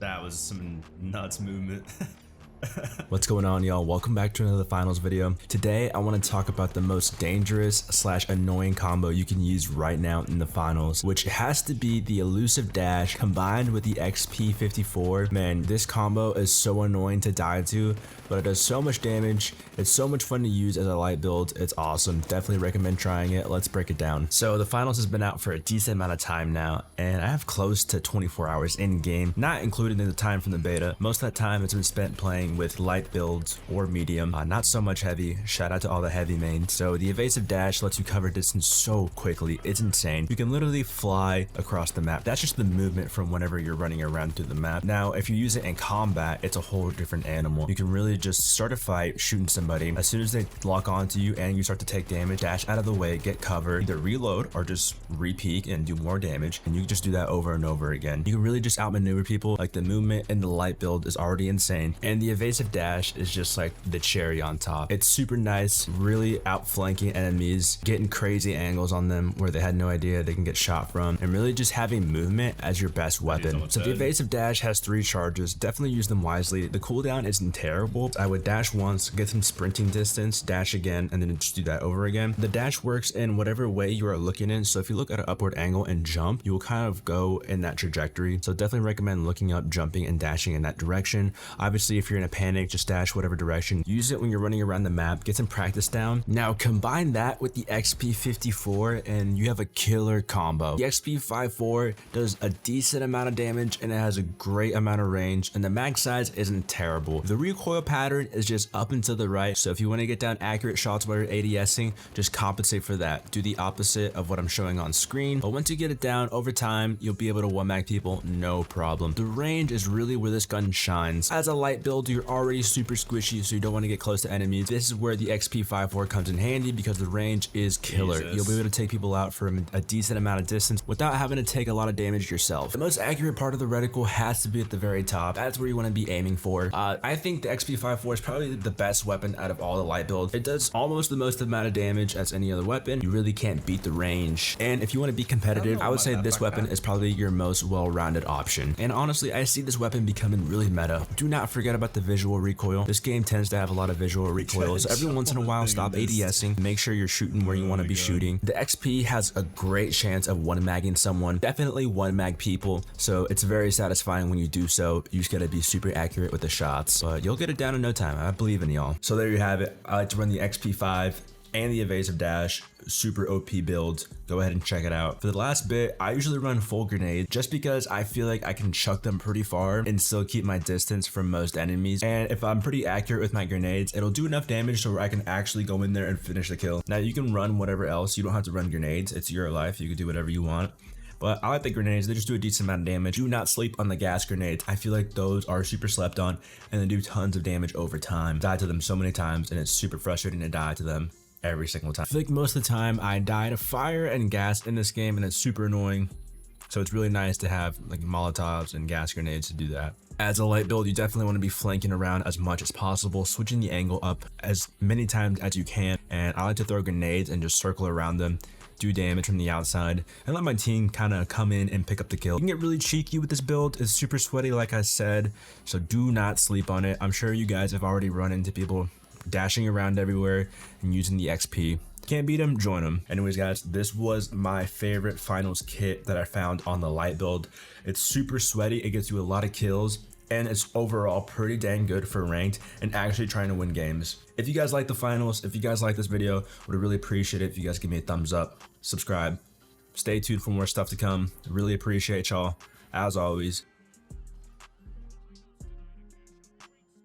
That was some nuts movement. What's going on, y'all? Welcome back to another finals video. Today I want to talk about the most dangerous / annoying combo you can use right now in the finals, which has to be the elusive dash combined with the XP 54. Man, this combo is so annoying to die to, but it does so much damage. It's so much fun to use as a light build. It's awesome. Definitely recommend trying it. Let's break it down. So the finals has been out for a decent amount of time now, and I have close to 24 hours in game, not included in the time from the beta. Most of that time it's been spent playing with light builds or medium, not so much heavy. Shout out to all the heavy mains. So the evasive dash lets you cover distance so quickly. It's insane. You can literally fly across the map. That's just the movement from whenever you're running around through the map. Now, if you use it in combat, it's a whole different animal. You can really just start a fight shooting somebody. As soon as they lock onto you and you start to take damage, dash out of the way, get cover, either reload or just re-peek and do more damage. And you can just do that over and over again. You can really just outmaneuver people. Like, the movement in the light build is already insane, and the evasive dash is just like the cherry on top. It's super nice, really outflanking enemies, getting crazy angles on them where they had no idea they can get shot from, and really just having movement as your best weapon. So the evasive dash has 3 charges. Definitely use them wisely. The cooldown isn't terrible. I would dash once, get some sprinting distance, dash again, and then just do that over again. The dash works in whatever way you are looking in. So if you look at an upward angle and jump, you will kind of go in that trajectory. So definitely recommend looking up, jumping, and dashing in that direction. Obviously, if you're in a panic, just dash whatever direction. Use it when you're running around the map. Get some practice down. Now combine that with the XP 54 and you have a killer combo. The XP 54 does a decent amount of damage and it has a great amount of range, and the mag size isn't terrible. The recoil pattern is just up and to the right, so if you want to get down accurate shots while you're ADSing, just compensate for that. Do the opposite of what I'm showing on screen, but once you get it down over time, you'll be able to one mag people no problem. The range is really where this gun shines. As a light build, you're already super squishy, so you don't want to get close to enemies. This is where the XP 54 comes in handy because the range is killer. You'll be able to take people out from a decent amount of distance without having to take a lot of damage yourself. The most accurate part of the reticle has to be at the very top. That's where you want to be aiming for. I think the XP 54 is probably the best weapon out of all the light builds. It does almost the most amount of damage as any other weapon. You really can't beat the range. And if you want to be competitive, I would say this weapon is probably your most well-rounded option. And honestly, I see this weapon becoming really meta. Do not forget about the visual recoil. This game tends to have a lot of visual recoil, so every once in a while, stop ADSing. Make sure you're shooting where you want to be shooting. The XP has a great chance of one-magging someone. Definitely one-mag people, so it's very satisfying when you do so. You just gotta be super accurate with the shots, but you'll get it down in no time. I believe in y'all. So there you have it. I like to run the XP5 and the evasive dash. Super OP build. Go ahead and check it out. For the last bit, I usually run full grenade just because I feel like I can chuck them pretty far and still keep my distance from most enemies. And if I'm pretty accurate with my grenades, it'll do enough damage so I can actually go in there and finish the kill. Now you can run whatever else. You don't have to run grenades. It's your life. You can do whatever you want. But I like the grenades. They just do a decent amount of damage. Do not sleep on the gas grenades. I feel like those are super slept on and they do tons of damage over time. Die to them so many times and it's super frustrating to die to them every single time. I feel like most of the time I die to fire and gas in this game and it's super annoying. So it's really nice to have like Molotovs and gas grenades to do that. As a light build, you definitely want to be flanking around as much as possible, switching the angle up as many times as you can. And I like to throw grenades and just circle around them, do damage from the outside, and let my team kind of come in and pick up the kill. You can get really cheeky with this build. It's super sweaty, like I said, so do not sleep on it. I'm sure you guys have already run into people dashing around everywhere and using the XP. Can't beat them, join them. Anyways, guys, this was my favorite finals kit that I found on the light build. It's super sweaty. It gets you a lot of kills, and it's overall pretty dang good for ranked and actually trying to win games. If you guys like the finals, if you guys like this video, would really appreciate it if you guys give me a thumbs up, subscribe, stay tuned for more stuff to come. Really appreciate y'all, as always.